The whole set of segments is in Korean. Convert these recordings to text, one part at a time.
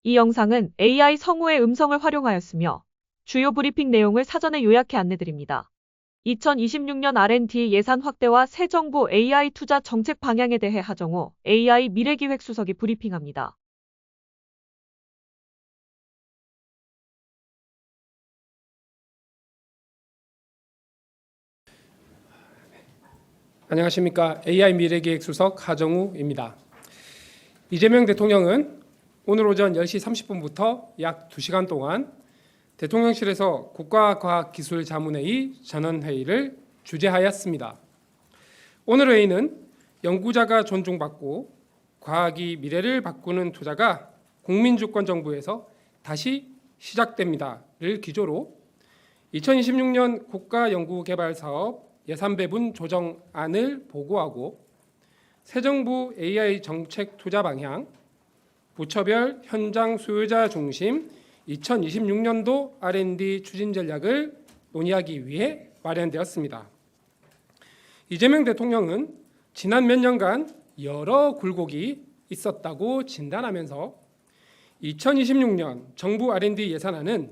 이 영상은 AI 성우의 음성을 활용하였으며 주요 브리핑 내용을 사전에 요약해 안내드립니다. 2026년 R&D 예산 확대와 새 정부 AI 투자 정책 방향에 대해 하정우 AI 미래기획수석이 브리핑합니다. 안녕하십니까. AI 미래기획수석 하정우입니다. 이재명 대통령은 오늘 오전 10시 30분부터 약 2시간 동안 대통령실에서 국가과학기술자문회의 전원회의를 주재하였습니다. 오늘 회의는 연구자가 존중받고 과학이 미래를 바꾸는 투자가 국민주권정부에서 다시 시작됩니다를 기조로 2026년 국가연구개발사업 예산 배분 조정안을 보고하고 새 정부 AI 정책 투자 방향, 부처별 현장 수요자 중심 2026년도 R&D 추진 전략을 논의하기 위해 마련되었습니다. 이재명 대통령은 지난 몇 년간 여러 굴곡이 있었다고 진단하면서 2026년 정부 R&D 예산안은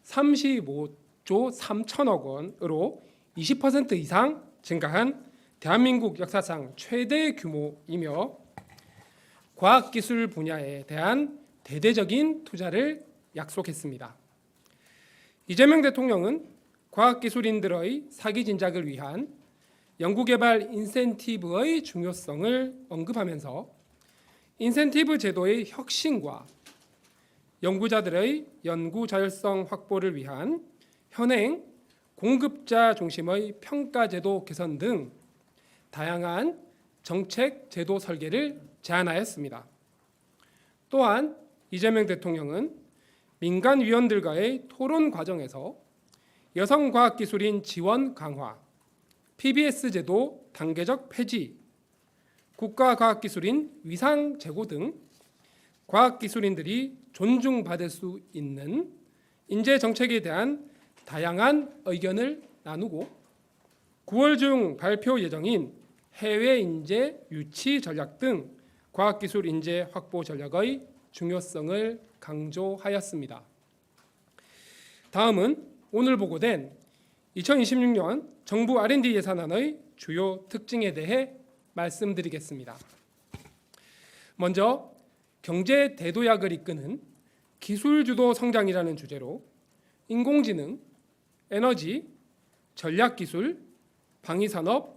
35조 3천억 원으로 20% 이상 증가한 대한민국 역사상 최대 규모이며 과학기술 분야에 대한 대대적인 투자를 약속했습니다. 이재명 대통령은 과학기술인들의 사기 진작을 위한 연구개발 인센티브의 중요성을 언급하면서 인센티브 제도의 혁신과 연구자들의 연구 자율성 확보를 위한 현행 공급자 중심의 평가제도 개선 등 다양한 정책 제도 설계를 제안하였습니다. 또한 이재명 대통령은 민간위원들과의 토론 과정에서 여성과학기술인 지원 강화, PBS 제도 단계적 폐지, 국가과학기술인 위상 제고 등 과학기술인들이 존중받을 수 있는 인재 정책에 대한 다양한 의견을 나누고 9월 중 발표 예정인 해외 인재 유치 전략 등 과학기술 인재 확보 전략의 중요성을 강조하였습니다. 다음은 오늘 보고된 2026년 정부 R&D 예산안의 주요 특징에 대해 말씀드리겠습니다. 먼저 경제 대도약을 이끄는 기술주도 성장이라는 주제로 인공지능, 에너지, 전략기술, 방위산업,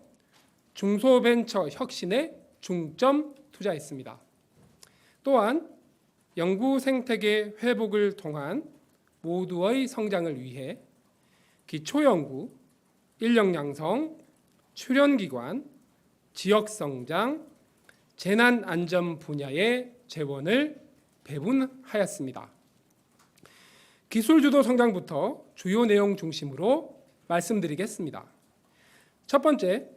중소벤처 혁신에 중점 투자했습니다. 또한 연구 생태계 회복을 통한 모두의 성장을 위해 기초연구, 인력 양성, 출연기관, 지역성장, 재난안전 분야의 재원을 배분하였습니다. 기술주도 성장부터 주요 내용 중심으로 말씀드리겠습니다. 첫 번째,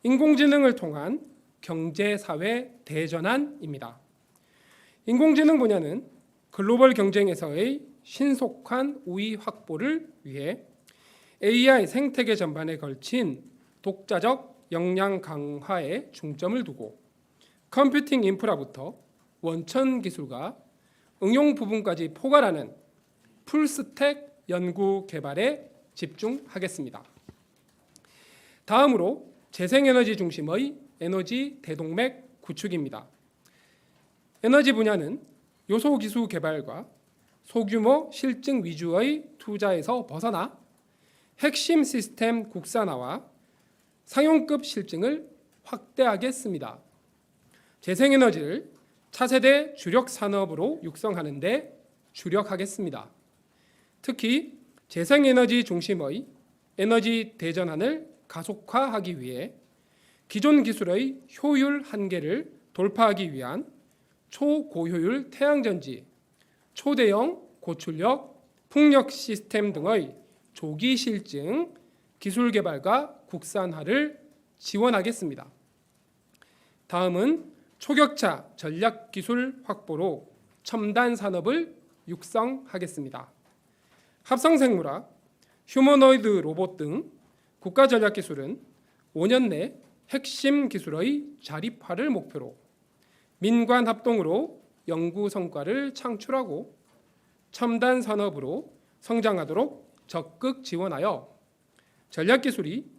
인공지능을 통한 경제사회 대전환입니다. 인공지능 분야는 글로벌 경쟁에서의 신속한 우위 확보를 위해 AI 생태계 전반에 걸친 독자적 역량 강화에 중점을 두고 컴퓨팅 인프라부터 원천 기술과 응용 부분까지 포괄하는 풀스택 연구 개발에 집중하겠습니다. 다음으로 재생에너지 중심의 에너지 대동맥 구축입니다. 에너지 분야는 요소기술 개발과 소규모 실증 위주의 투자에서 벗어나 핵심 시스템 국산화와 상용급 실증을 확대하겠습니다. 재생에너지를 차세대 주력 산업으로 육성하는 데 주력하겠습니다. 특히 재생에너지 중심의 에너지 대전환을 가속화하기 위해 기존 기술의 효율 한계를 돌파하기 위한 초고효율 태양전지, 초대형 고출력, 풍력 시스템 등의 조기 실증, 기술 개발과 국산화를 지원하겠습니다. 다음은 초격차 전략 기술 확보로 첨단 산업을 육성하겠습니다. 합성생물학, 휴머노이드 로봇 등 국가 전략 기술은 5년 내 핵심 기술의 자립화를 목표로 민관 합동으로 연구 성과를 창출하고 첨단 산업으로 성장하도록 적극 지원하여 전략기술이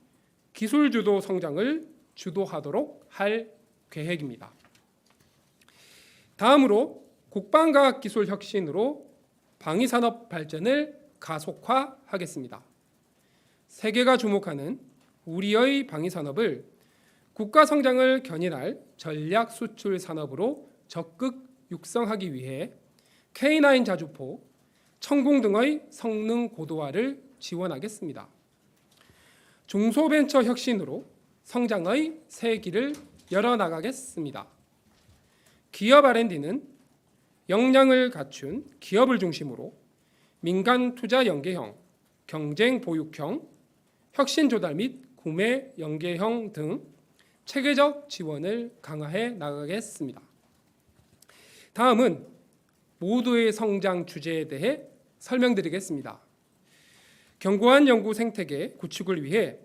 기술주도 성장을 주도하도록 할 계획입니다. 다음으로 국방과학기술 혁신으로 방위산업 발전을 가속화하겠습니다. 세계가 주목하는 우리의 방위산업을 국가 성장을 견인할 전략 수출 산업으로 적극 육성하기 위해 K9 자주포, 천공 등의 성능 고도화를 지원하겠습니다. 중소벤처 혁신으로 성장의 새 길을 열어나가겠습니다. 기업 R&D는 역량을 갖춘 기업을 중심으로 민간 투자 연계형, 경쟁 보육형, 혁신 조달 및 구매 연계형 등 체계적 지원을 강화해 나가겠습니다. 다음은 모두의 성장 주제에 대해 설명드리겠습니다. 견고한 연구 생태계 구축을 위해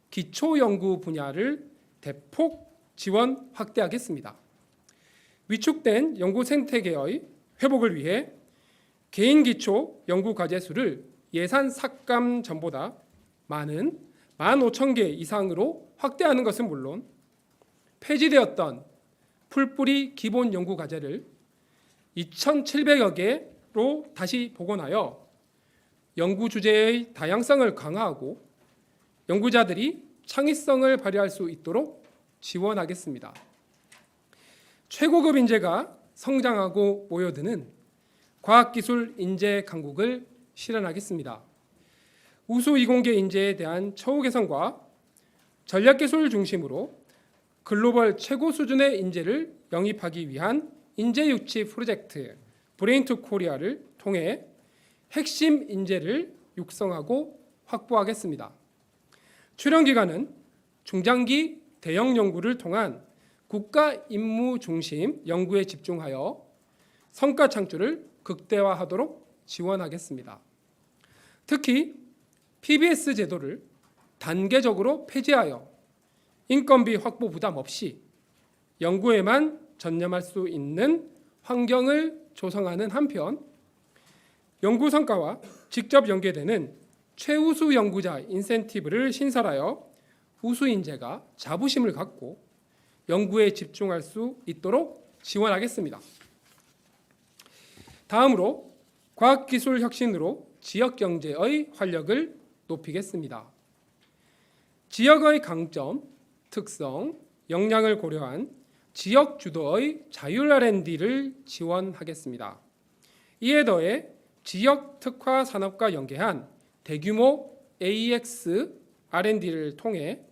기초 연구 분야를 대폭 지원 확대하겠습니다. 위축된 연구 생태계의 회복을 위해 개인 기초 연구 과제 수를 예산 삭감 전보다 많은 15,000개 이상으로 확대하는 것은 물론 폐지되었던 풀뿌리 기본 연구 과제를 2,700여 개로 다시 복원하여 연구 주제의 다양성을 강화하고 연구자들이 창의성을 발휘할 수 있도록 지원하겠습니다. 최고급 인재가 성장하고 모여드는 과학기술 인재 강국을 실현하겠습니다. 우수 이공계 인재에 대한 처우 개선과 전략기술 중심으로 글로벌 최고 수준의 인재를 영입하기 위한 인재 유치 프로젝트 브레인투 코리아를 통해 핵심 인재를 육성하고 확보하겠습니다. 출연 기간은 중장기 대형 연구를 통한 국가 임무 중심 연구에 집중하여 성과 창출을 극대화하도록 지원하겠습니다. 특히 PBS 제도를 단계적으로 폐지하여 인건비 확보 부담 없이 연구에만 전념할 수 있는 환경을 조성하는 한편 연구 성과와 직접 연계되는 최우수 연구자 인센티브를 신설하여 우수 인재가 자부심을 갖고 연구에 집중할 수 있도록 지원하겠습니다. 다음으로 과학기술 혁신으로 지역경제의 활력을 높이겠습니다. 지역의 강점, 특성, 역량을 고려한 지역 주도의 자율 R&D를 지원하겠습니다. 이에 더해 지역 특화 산업과 연계한 대규모 AX R&D를 통해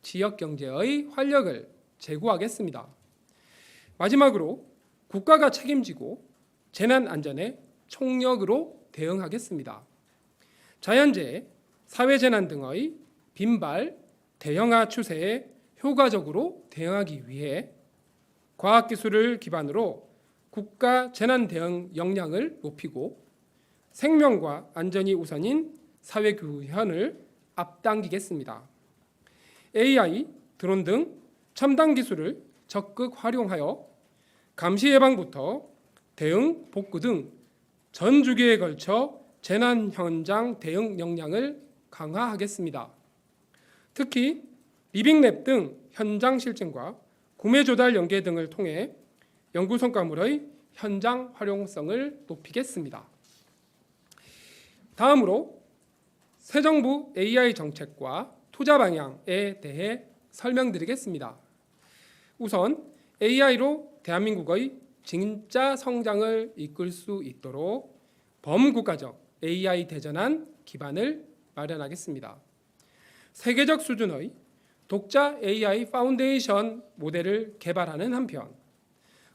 지역 경제의 활력을 제고하겠습니다. 마지막으로 국가가 책임지고 재난 안전에 총력으로 대응하겠습니다. 자연재해, 사회재난 등의 빈발, 대형화 추세에 효과적으로 대응하기 위해 과학기술을 기반으로 국가 재난 대응 역량을 높이고 생명과 안전이 우선인 사회규현을 앞당기겠습니다. AI, 드론 등 첨단 기술을 적극 활용하여 감시 예방부터 대응, 복구 등 전 주기에 걸쳐 재난 현장 대응 역량을 강화하겠습니다. 특히 리빙랩 등 현장 실증과 구매 조달 연계 등을 통해 연구 성과물의 현장 활용성을 높이겠습니다. 다음으로 새 정부 AI 정책과 투자 방향에 대해 설명드리겠습니다. 우선 AI로 대한민국의 진짜 성장을 이끌 수 있도록 범국가적 AI 대전환 기반을 마련하겠습니다. 세계적 수준의 독자 AI 파운데이션 모델을 개발하는 한편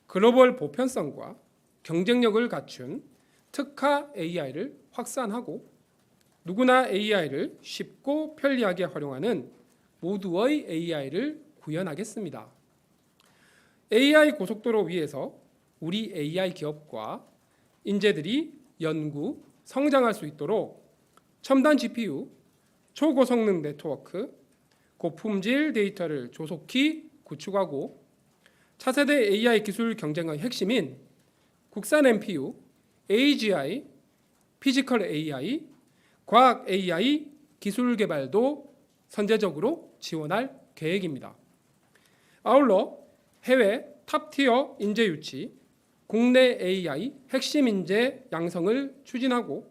글로벌 보편성과 경쟁력을 갖춘 특화 AI를 확산하고 누구나 AI를 쉽고 편리하게 활용하는 모두의 AI를 구현하겠습니다. AI 고속도로 위에서 우리 AI 기업과 인재들이 연구, 성장할 수 있도록 첨단 GPU, 초고성능 네트워크, 고품질 데이터를 조속히 구축하고 차세대 AI 기술 경쟁의 핵심인 국산 NPU, AGI 피지컬 AI, 과학 AI 기술 개발도 선제적으로 지원할 계획입니다. 아울러 해외 탑티어 인재 유치, 국내 AI 핵심 인재 양성을 추진하고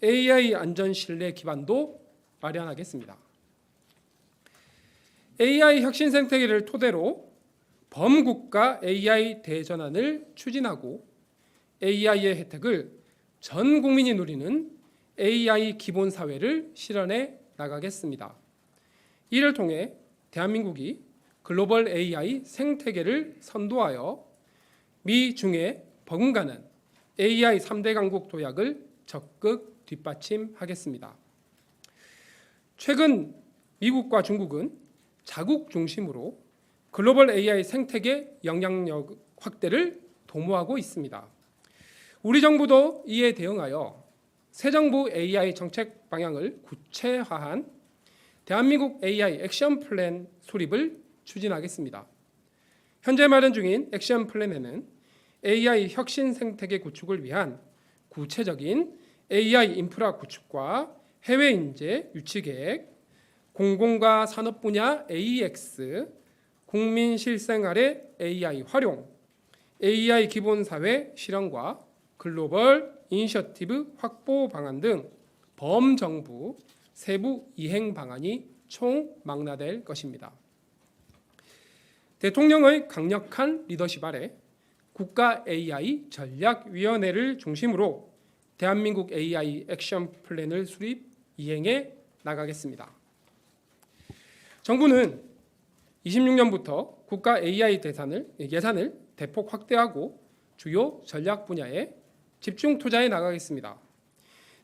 AI 안전 신뢰 기반도 마련하겠습니다. AI 혁신 생태계를 토대로 범국가 AI 대전환을 추진하고 AI의 혜택을 전 국민이 누리는 AI 기본 사회를 실현해 나가겠습니다. 이를 통해 대한민국이 글로벌 AI 생태계를 선도하여 미중에 버금가는 AI 3대 강국 도약을 적극 뒷받침하겠습니다. 최근 미국과 중국은 자국 중심으로 글로벌 AI 생태계 영향력 확대를 도모하고 있습니다. 우리 정부도 이에 대응하여 새 정부 AI 정책 방향을 구체화한 대한민국 AI 액션 플랜 수립을 추진하겠습니다. 현재 마련 중인 액션 플랜에는 AI 혁신 생태계 구축을 위한 구체적인 AI 인프라 구축과 해외 인재 유치 계획, 공공과 산업 분야 AX, 국민 실생활의 AI 활용, AI 기본 사회 실현과 글로벌 이니셔티브 확보 방안 등 범정부 세부 이행 방안이 총 망라될 것입니다. 대통령의 강력한 리더십 아래 국가 AI 전략위원회를 중심으로 대한민국 AI 액션 플랜을 수립 이행해 나가겠습니다. 정부는 26년부터 국가 AI 예산을 대폭 확대하고 주요 전략 분야에 집중 투자해 나가겠습니다.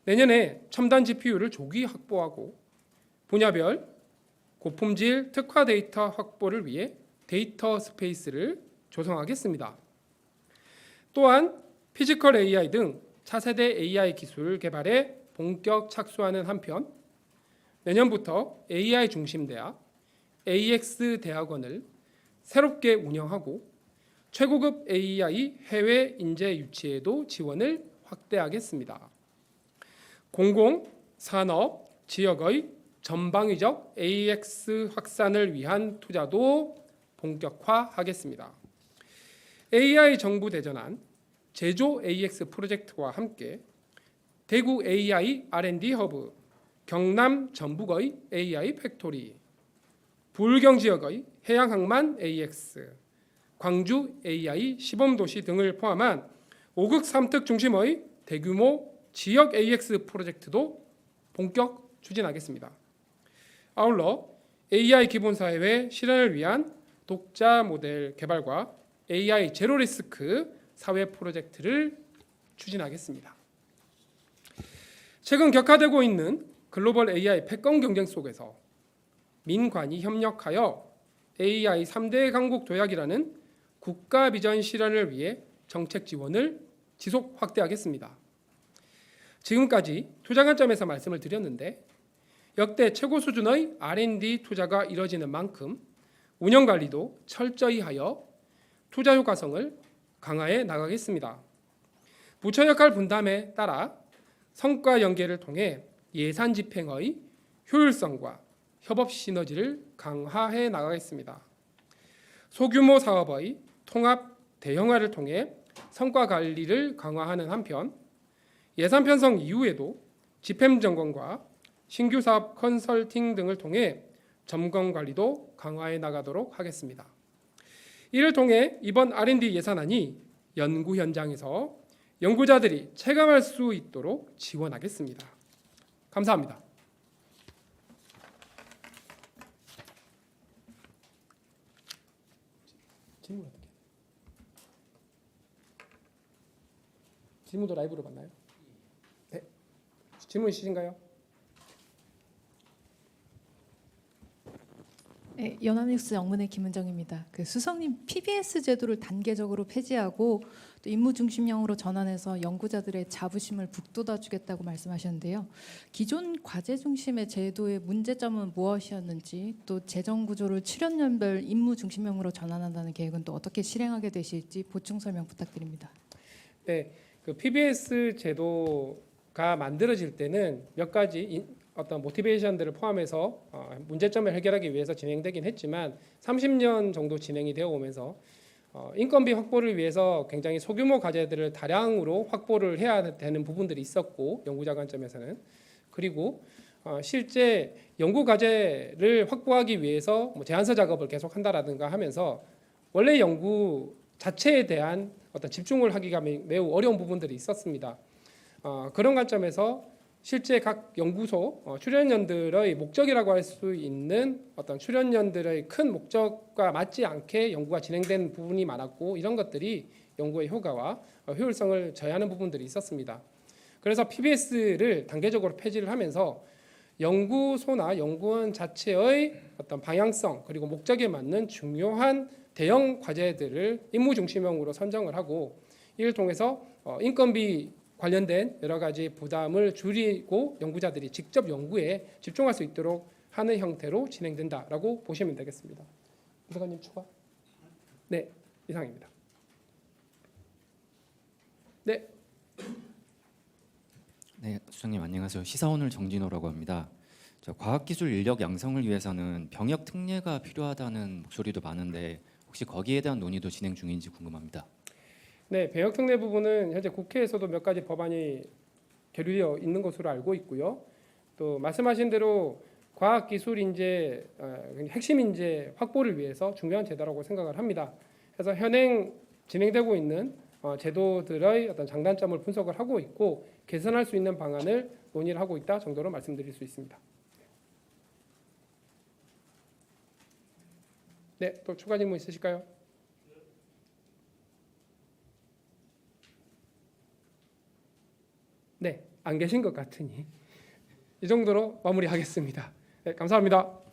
내년에 첨단 GPU를 조기 확보하고 분야별 고품질 특화 데이터 확보를 위해 데이터 스페이스를 조성하겠습니다. 또한 피지컬 AI 등 차세대 AI 기술 개발에 본격 착수하는 한편 내년부터 AI 중심 대학, AX 대학원을 새롭게 운영하고 최고급 AI 해외 인재 유치에도 지원을 확대하겠습니다. 공공, 산업, 지역의 전방위적 AX 확산을 위한 투자도 본격화하겠습니다. AI 정부 대전환 제조 AX 프로젝트와 함께 대구 AI R&D 허브, 경남 전북의 AI 팩토리, 불경 지역의 해양항만 AX, 광주 AI 시범도시 등을 포함한 5극 3특 중심의 대규모 지역 AX 프로젝트도 본격 추진하겠습니다. 아울러 AI 기본사회 실현을 위한 독자 모델 개발과 AI 제로 리스크 사회 프로젝트를 추진하겠습니다. 최근 격화되고 있는 글로벌 AI 패권 경쟁 속에서 민관이 협력하여 AI 3대 강국 도약이라는 국가 비전 실현을 위해 정책 지원을 지속 확대하겠습니다. 지금까지 투자 관점에서 말씀을 드렸는데 역대 최고 수준의 R&D 투자가 이뤄지는 만큼 운영 관리도 철저히 하여 투자 효과성을 강화해 나가겠습니다. 부처 역할 분담에 따라 성과 연계를 통해 예산 집행의 효율성과 협업 시너지를 강화해 나가겠습니다. 소규모 사업의 통합 대형화를 통해 성과 관리를 강화하는 한편 예산 편성 이후에도 집행 점검과 신규 사업 컨설팅 등을 통해 점검 관리도 강화해 나가도록 하겠습니다. 이를 통해 이번 R&D 예산안이 연구 현장에서 연구자들이 체감할 수 있도록 지원하겠습니다. 감사합니다. 질문 어떻게? 질문도 라이브로 받나요? 네. 질문 있으신가요? 네, 연합뉴스 영문의 김은정입니다. 수석님 PBS 제도를 단계적으로 폐지하고 또 임무 중심형으로 전환해서 연구자들의 자부심을 북돋아주겠다고 말씀하셨는데요. 기존 과제 중심의 제도의 문제점은 무엇이었는지 또 재정 구조를 출연연별 임무 중심형으로 전환한다는 계획은 또 어떻게 실행하게 되실지 보충 설명 부탁드립니다. 네, PBS 제도 연구가 만들어질 때는 몇 가지 어떤 모티베이션들을 포함해서 문제점을 해결하기 위해서 진행되긴 했지만 30년 정도 진행이 되어 오면서 인건비 확보를 위해서 굉장히 소규모 과제들을 다량으로 확보를 해야 되는 부분들이 있었고, 연구자 관점에서는. 그리고 실제 연구 과제를 확보하기 위해서 뭐 제안서 작업을 계속 한다라든가 하면서 원래 연구 자체에 대한 어떤 집중을 하기가 매우 어려운 부분들이 있었습니다. 그런 관점에서 실제 각 연구소 출연연들의 목적이라고 할 수 있는 어떤 출연연들의 큰 목적과 맞지 않게 연구가 진행된 부분이 많았고, 이런 것들이 연구의 효과와 효율성을 저해하는 부분들이 있었습니다. 그래서 PBS를 단계적으로 폐지를 하면서 연구소나 연구원 자체의 어떤 방향성 그리고 목적에 맞는 중요한 대형 과제들을 임무 중심형으로 선정을 하고, 이를 통해서 인건비 관련된 여러 가지 부담을 줄이고 연구자들이 직접 연구에 집중할 수 있도록 하는 형태로 진행된다라고 보시면 되겠습니다. 부사관님 추가? 네, 이상입니다. 네. 네, 수장님 안녕하세요. 시사오늘 정진호라고 합니다. 과학기술 인력 양성을 위해서는 병역 특례가 필요하다는 목소리도 많은데 혹시 거기에 대한 논의도 진행 중인지 궁금합니다. 네, 병역 특례 부분은 현재 국회에서도 몇 가지 법안이 계류되어 있는 것으로 알고 있고요. 또 말씀하신 대로 과학기술 인재, 핵심 인재 확보를 위해서 중요한 제도라고 생각을 합니다. 그래서 현행 진행되고 있는 제도들의 어떤 장단점을 분석을 하고 있고, 개선할 수 있는 방안을 논의를 하고 있다 정도로 말씀드릴 수 있습니다. 네, 또 추가 질문 있으실까요? 네, 안 계신 것 같으니 이 정도로 마무리하겠습니다. 네, 감사합니다.